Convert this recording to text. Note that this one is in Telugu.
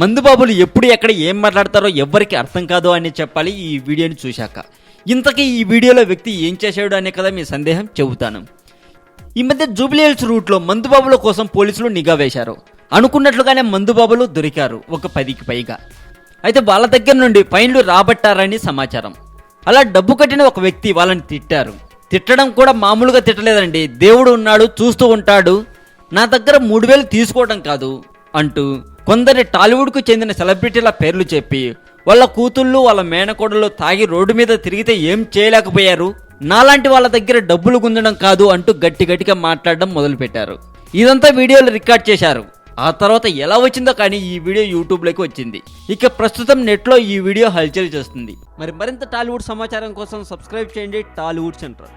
మందుబాబులు ఎప్పుడు ఎక్కడ ఏం మాట్లాడతారో ఎవ్వరికి అర్థం కాదు అని చెప్పాలి ఈ వీడియోని చూశాక. ఇంతకీ ఈ వీడియోలో వ్యక్తి ఏం చేశాడు అనే కదా మీ సందేహం, చెబుతాను. ఈ మధ్య జూబ్లీ హిల్స్ రూట్లో మందుబాబుల కోసం పోలీసులు నిఘా వేశారు. అనుకున్నట్లుగానే మందుబాబులు దొరికారు, ఒక 10కి పైగా. అయితే వాళ్ళ దగ్గర నుండి ఫైన్లు రాబట్టారని సమాచారం. అలా డబ్బు కట్టిన ఒక వ్యక్తి వాళ్ళని తిట్టారు. తిట్టడం కూడా మామూలుగా తిట్టలేదండి. దేవుడు ఉన్నాడు, చూస్తూ ఉంటాడు, నా దగ్గర 3000 తీసుకోవడం కాదు అంటూ కొందరి టాలీవుడ్కు చెందిన సెలబ్రిటీల పేర్లు చెప్పి వాళ్ళ కూతుళ్ళు వాళ్ళ మేనకోడలు తాగి రోడ్డు మీద తిరిగితే ఏం చేయలేకపోయారు, నాలాంటి వాళ్ళ దగ్గర డబ్బులు గుంజడం కాదు అంటూ గట్టిగా మాట్లాడడం మొదలుపెట్టారు. ఇదంతా వీడియోలు రికార్డ్ చేశారు. ఆ తర్వాత ఎలా వచ్చిందో కానీ ఈ వీడియో యూట్యూబ్లోకి వచ్చింది. ఇక ప్రస్తుతం నెట్లో ఈ వీడియో హల్చల్ చేస్తుంది. మరింత టాలీవుడ్ సమాచారం కోసం సబ్స్క్రైబ్ చేయండి టాలీవుడ్ సెంటర్.